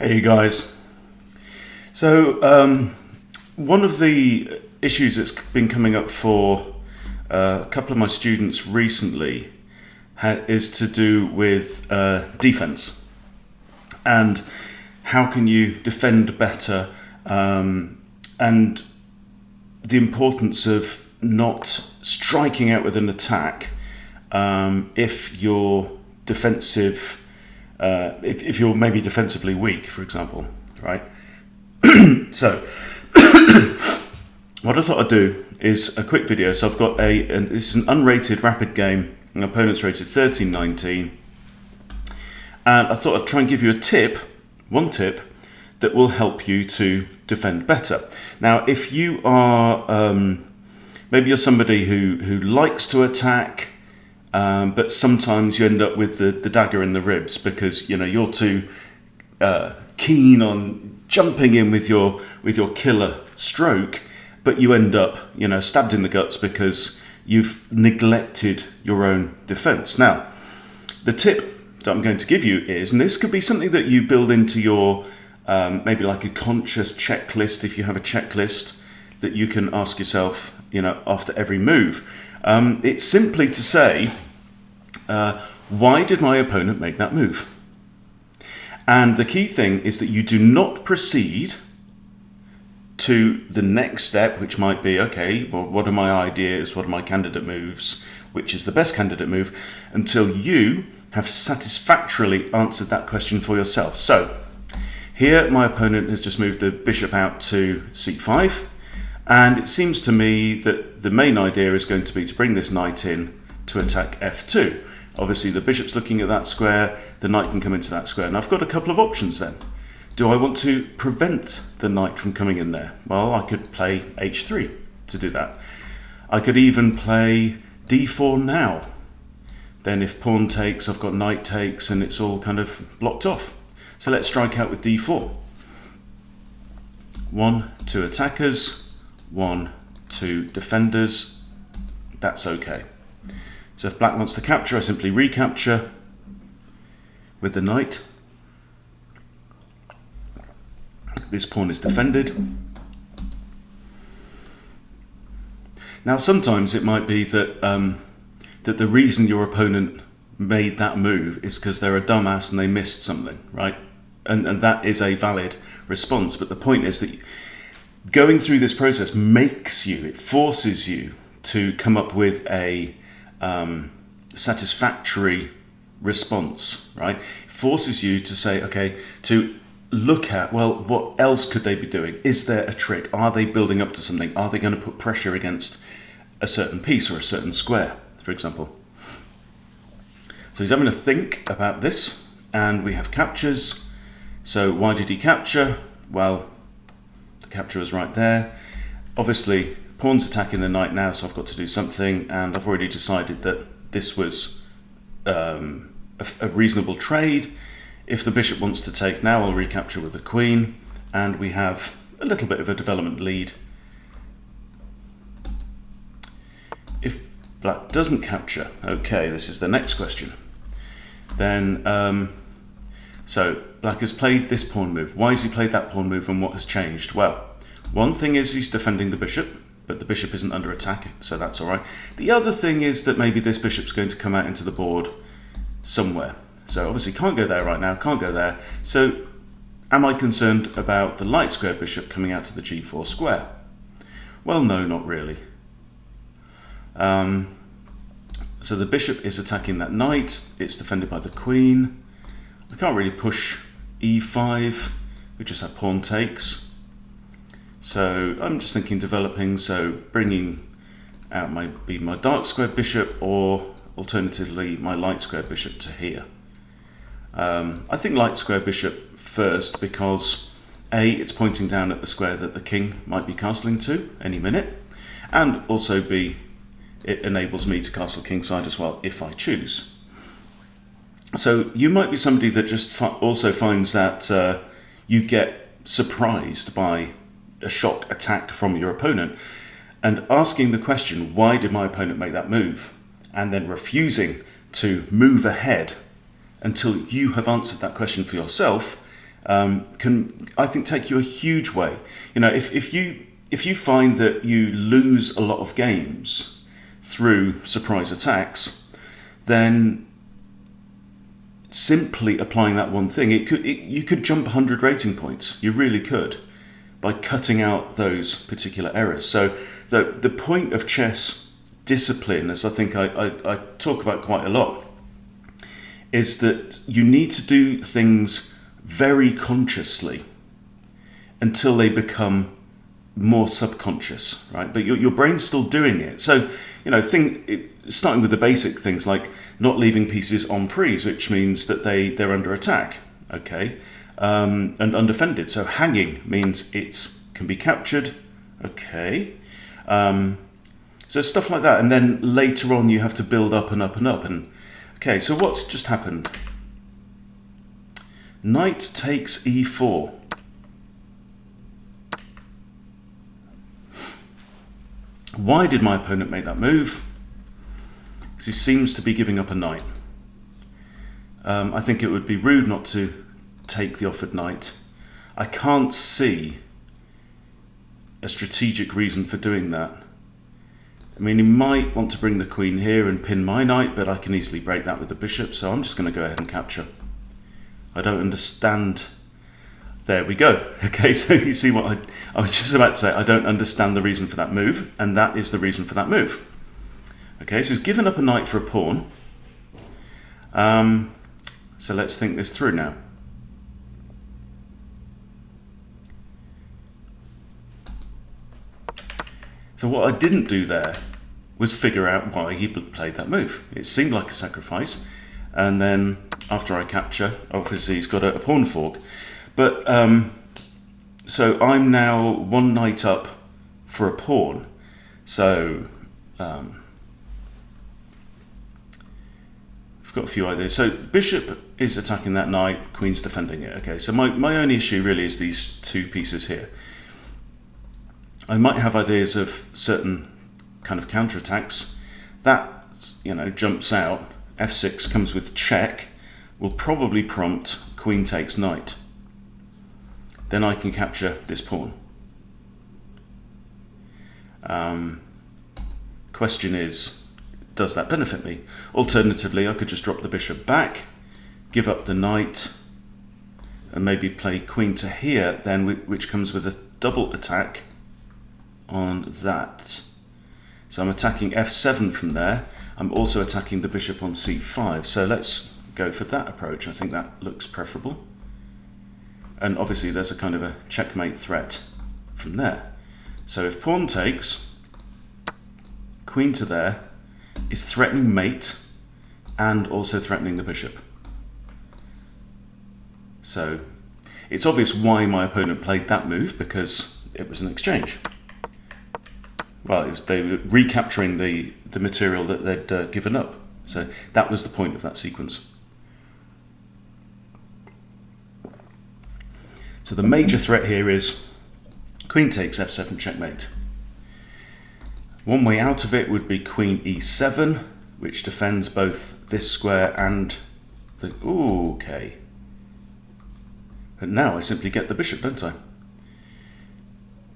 Hey you guys. So one of the issues that's been coming up for a couple of my students recently is to do with defense and how can you defend better, and the importance of not striking out with an attack if you're defensive. If you're maybe defensively weak, for example, right? So, what I thought I'd do is a quick video. So I've got this is an unrated rapid game. My opponent's rated 13-19, and I thought I'd try and give you one tip that will help you to defend better. Now, if you are maybe you're somebody who likes to attack. But sometimes you end up with the dagger in the ribs because you're too keen on jumping in with your killer stroke, but you end up stabbed in the guts because you've neglected your own defense. Now, the tip that I'm going to give you is, and this could be something that you build into your maybe like a conscious checklist, if you have a checklist that you can ask yourself after every move. It's simply to say, why did my opponent make that move? And the key thing is that you do not proceed to the next step, which might be, okay, well, what are my ideas? What are my candidate moves? Which is the best candidate move? Until you have satisfactorily answered that question for yourself. So here my opponent has just moved the bishop out to c5. And it seems to me that the main idea is going to be to bring this knight in to attack f2. Obviously the bishop's looking at that square, the knight can come into that square. And I've got a couple of options then. Do I want to prevent the knight from coming in there? Well, I could play h3 to do that. I could even play d4 now. Then if pawn takes, I've got knight takes, and it's all kind of blocked off. So let's strike out with d4. 1, 2 attackers. 1, 2 defenders. That's okay. So if black wants to capture, I simply recapture with the knight. This pawn is defended. Now sometimes it might be that that the reason your opponent made that move is because they're a dumbass and they missed something, right? And that is a valid response. But the point is that going through this process it forces you to come up with a satisfactory response, right? It forces you to say, okay, to look at, well, what else could they be doing? Is there a trick? Are they building up to something? Are they going to put pressure against a certain piece or a certain square, for example? So he's having to think about this, and we have captures. So why did he capture? Well, the capture was right there. Obviously, pawn's attacking the knight now, so I've got to do something, and I've already decided that this was a reasonable trade. If the bishop wants to take now, I'll recapture with the queen, and we have a little bit of a development lead. If black doesn't capture, okay, this is the next question. Then, so black has played this pawn move. Why has he played that pawn move, and what has changed? Well, one thing is he's defending the bishop, but the bishop isn't under attack, so that's all right. The other thing is that maybe this bishop's going to come out into the board somewhere. So obviously can't go there right now, can't go there. So am I concerned about the light square bishop coming out to the g4 square? Well, no, not really. So the bishop is attacking that knight, it's defended by the queen. I can't really push e5, we just have pawn takes. So I'm just thinking developing, so bringing out my dark square bishop, or alternatively my light square bishop to here. I think light square bishop first because A, it's pointing down at the square that the king might be castling to any minute, and also B, it enables me to castle kingside as well if I choose. So you might be somebody that just also finds that you get surprised by a shock attack from your opponent, and asking the question, why did my opponent make that move? And then refusing to move ahead until you have answered that question for yourself, can, I think, take you a huge way. You know, if you find that you lose a lot of games through surprise attacks, then simply applying that one thing, you could jump 100 rating points. You really could, by cutting out those particular errors. So the point of chess discipline, as I think I talk about quite a lot, is that you need to do things very consciously until they become more subconscious, right? But your brain's still doing it. So, you know, starting with the basic things like not leaving pieces en prise, which means that they're under attack, okay, and undefended. So hanging means it can be captured, okay. So stuff like that, and then later on you have to build up and up and up. And okay, so what's just happened? Knight takes e4. Why did my opponent make that move? Because he seems to be giving up a knight. I think it would be rude not to take the offered knight. I can't see a strategic reason for doing that. I mean, he might want to bring the queen here and pin my knight, but I can easily break that with the bishop, so I'm just going to go ahead and capture. I don't understand. There we go. Okay, so you see what I was just about to say. I don't understand the reason for that move, and that is the reason for that move. Okay, so he's given up a knight for a pawn. So let's think this through now. So what I didn't do there was figure out why he played that move. It seemed like a sacrifice, and then after I capture, obviously he's got a pawn fork. But so I'm now one knight up for a pawn. So I've got a few ideas. So bishop is attacking that knight, queen's defending it. Okay, so my only issue really is these two pieces here. I might have ideas of certain kind of counterattacks. That, you know, jumps out. f6 comes with check, will probably prompt queen takes knight. Then I can capture this pawn. Question is, does that benefit me? Alternatively, I could just drop the bishop back, give up the knight, and maybe play queen to here, then which comes with a double attack on that. So I'm attacking f7 from there. I'm also attacking the bishop on c5. So let's go for that approach. I think that looks preferable. And obviously there's a kind of a checkmate threat from there. So if pawn takes, queen to there is threatening mate and also threatening the bishop. So it's obvious why my opponent played that move, because it was an exchange. Well, they were recapturing the material that they'd given up. So that was the point of that sequence. So the major threat here is queen takes f7 checkmate. One way out of it would be queen e7, which defends both this square and the... Ooh, okay. But now I simply get the bishop, don't I?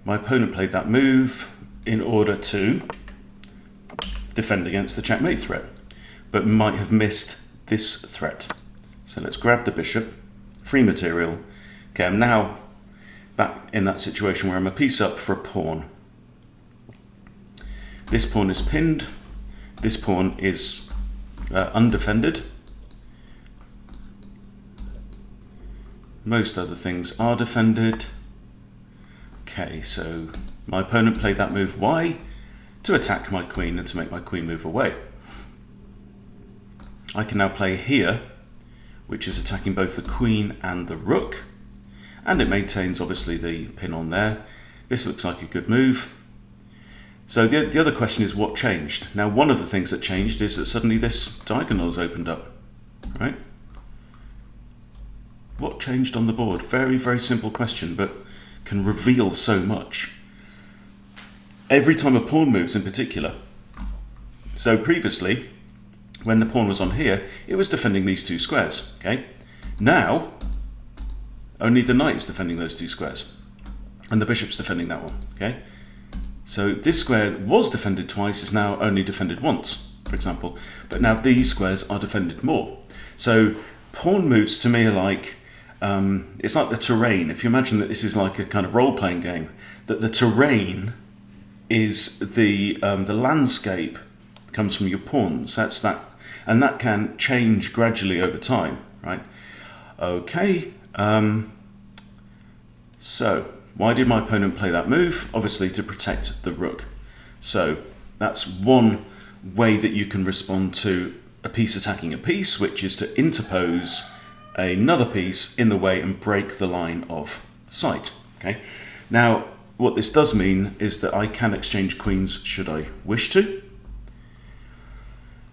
My opponent played that move in order to defend against the checkmate threat, but might have missed this threat. So let's grab the bishop, free material. Okay, I'm now back in that situation where I'm a piece up for a pawn. This pawn is pinned, this pawn is undefended. Most other things are defended. Okay, so my opponent played that move. Why? To attack my queen and to make my queen move away. I can now play here, which is attacking both the queen and the rook, and it maintains obviously the pin on there. This looks like a good move. So the other question is, what changed? Now, one of the things that changed is that suddenly this diagonal has opened up, right? What changed on the board? Very, very simple question, but can reveal so much. Every time a pawn moves in particular. So previously, when the pawn was on here, it was defending these two squares, okay? Now, only the knight is defending those two squares, and the bishop's defending that one. Okay, so this square was defended twice, is now only defended once, for example, but now these squares are defended more. So pawn moves to me are like, it's like the terrain. If you imagine that this is like a kind of role-playing game, that the terrain is the landscape comes from your pawns. That's that, and that can change gradually over time, right? Okay, so why did my opponent play that move? Obviously to protect the rook. So that's one way that you can respond to a piece attacking a piece, which is to interpose another piece in the way and break the line of sight. Okay. Now, what this does mean is that I can exchange queens should I wish to.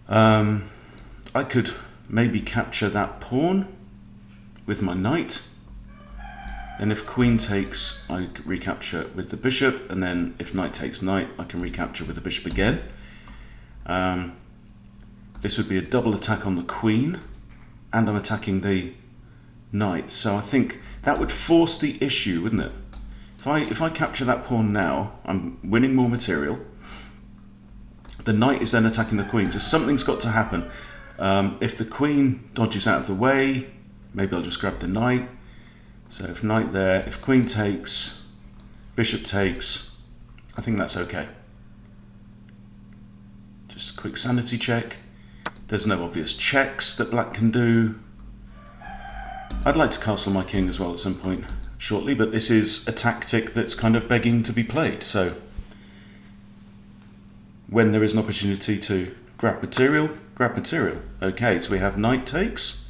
I could maybe capture that pawn with my knight. And if queen takes, I recapture with the bishop, and then if knight takes knight, I can recapture with the bishop again. This would be a double attack on the queen, and I'm attacking the knight. So I think that would force the issue, wouldn't it? If I capture that pawn now, I'm winning more material. The knight is then attacking the queen, so something's got to happen. If the queen dodges out of the way, maybe I'll just grab the knight. So if knight there, if queen takes, bishop takes, I think that's okay. Just a quick sanity check. There's no obvious checks that black can do. I'd like to castle my king as well at some point shortly, but this is a tactic that's kind of begging to be played. So when there is an opportunity to grab material, grab material. Okay, so we have knight takes,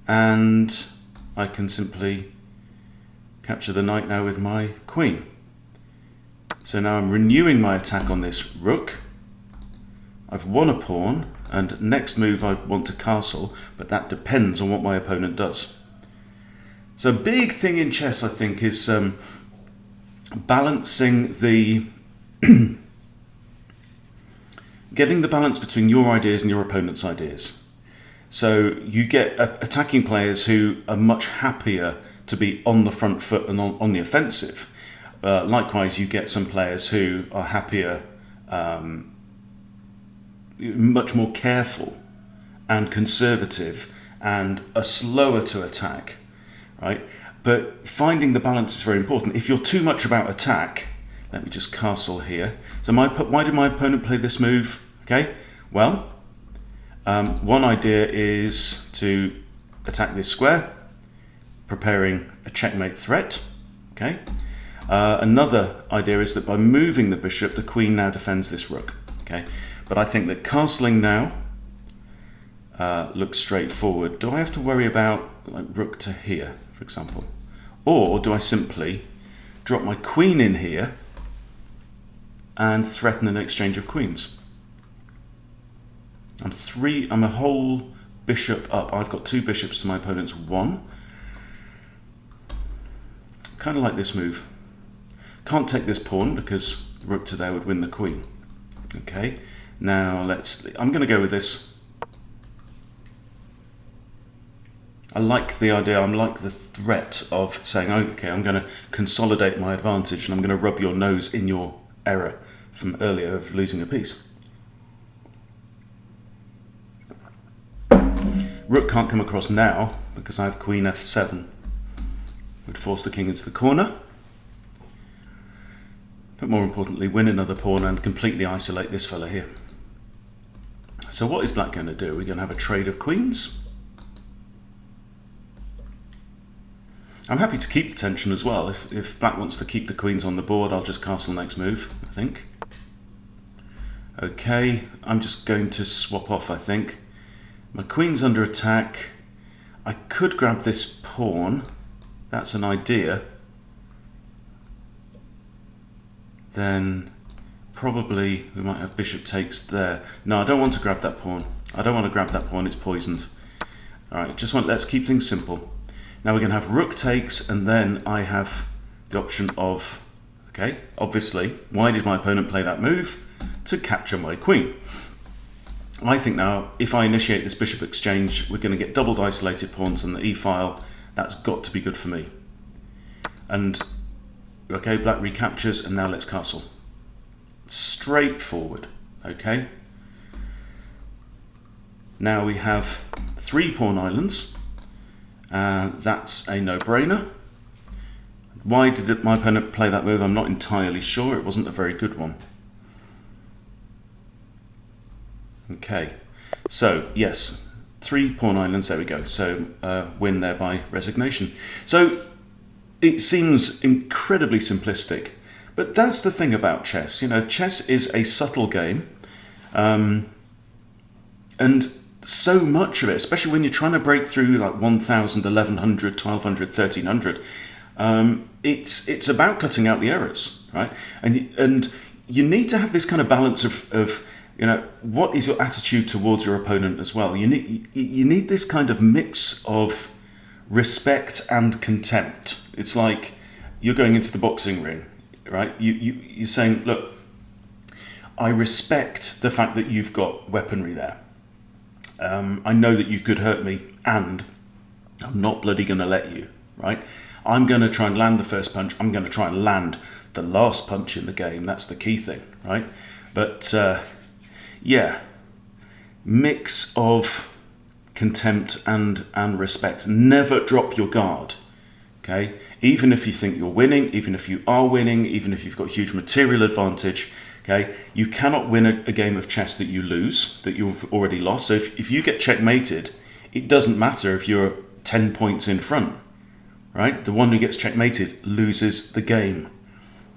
and I can simply capture the knight now with my queen. So now I'm renewing my attack on this rook. I've won a pawn, and next move I want to castle, but that depends on what my opponent does. So a big thing in chess, I think, is balancing the getting the balance between your ideas and your opponent's ideas. So you get attacking players who are much happier to be on the front foot and on the offensive. Likewise, you get some players who are happier, much more careful and conservative, and are slower to attack, right? But finding the balance is very important. If you're too much about attack, let me just castle here. So why did my opponent play this move? Okay, well, one idea is to attack this square, preparing a checkmate threat. Okay. Another idea is that by moving the bishop, the queen now defends this rook. Okay, but I think that castling now looks straightforward. Do I have to worry about like rook to here, for example, or do I simply drop my queen in here and threaten an exchange of queens? I'm a whole bishop up. I've got two bishops to my opponent's one. Kind of like this move. Can't take this pawn because rook to there would win the queen. Okay, now I'm going to go with this. I like the idea, I like the threat of saying, okay, I'm going to consolidate my advantage and I'm going to rub your nose in your error from earlier of losing a piece. Rook can't come across now because I have queen f7. Would force the king into the corner. But more importantly, win another pawn and completely isolate this fella here. So what is black going to do? We're going to have a trade of queens. I'm happy to keep the tension as well. If black wants to keep the queens on the board, I'll just castle next move, I think. Okay, I'm just going to swap off, I think. My queen's under attack. I could grab this pawn. That's an idea. Then probably we might have bishop takes there. No, I don't want to grab that pawn. I don't want to grab that pawn, it's poisoned. Alright, let's keep things simple. Now we're going to have rook takes, and then I have the option of, okay, obviously, why did my opponent play that move? To capture my queen. I think now, if I initiate this bishop exchange, we're going to get doubled isolated pawns on the e-file. That's got to be good for me. And okay, black recaptures, and now let's castle. Straightforward. Okay. Now we have 3 pawn islands. That's a no-brainer. Why did my opponent play that move? I'm not entirely sure. It wasn't a very good one. Okay, so yes, 3 pawn islands, there we go. So win there by resignation. So it seems incredibly simplistic, but that's the thing about chess. You know, chess is a subtle game, and so much of it, especially when you're trying to break through like 1000, 1100, 1200, 1300, it's about cutting out the errors, right? And you need to have this kind of balance of you know, what is your attitude towards your opponent as well. You need this kind of mix of respect and contempt. It's like you're going into the boxing ring, right? You're saying, look, I respect the fact that you've got weaponry there. I know that you could hurt me, and I'm not bloody going to let you, right? I'm going to try and land the first punch. I'm going to try and land the last punch in the game. That's the key thing, right? But yeah, mix of contempt and respect. Never drop your guard, okay? Even if you think you're winning, even if you are winning, even if you've got huge material advantage, okay? You cannot win a game of chess that you lose, that you've already lost. So if you get checkmated, it doesn't matter if you're 10 points in front, right? The one who gets checkmated loses the game.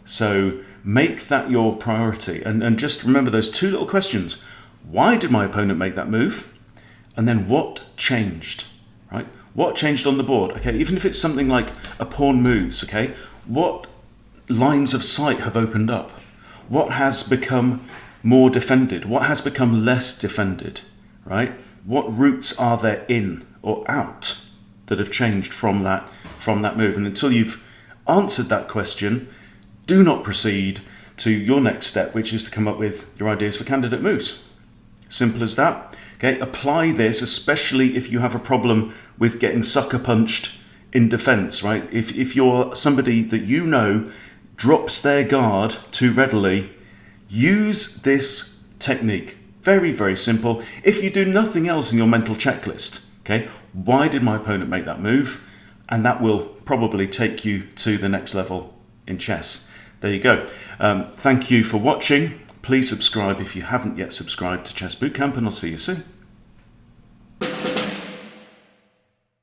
So make that your priority. And just remember those 2 little questions. Why did my opponent make that move? And then what changed, right? What changed on the board? Okay, even if it's something like a pawn moves, okay? What lines of sight have opened up? What has become more defended? What has become less defended, right? What routes are there in or out that have changed from that move? And until you've answered that question, do not proceed to your next step, which is to come up with your ideas for candidate moves. Simple as that. Okay, apply this, especially if you have a problem with getting sucker punched in defense, right? If you're somebody that you know drops their guard too readily, use this technique. Very, very simple. If you do nothing else in your mental checklist, okay, why did my opponent make that move? And that will probably take you to the next level in chess. There you go. Thank you for watching. Please subscribe if you haven't yet subscribed to Chess Bootcamp, and I'll see you soon.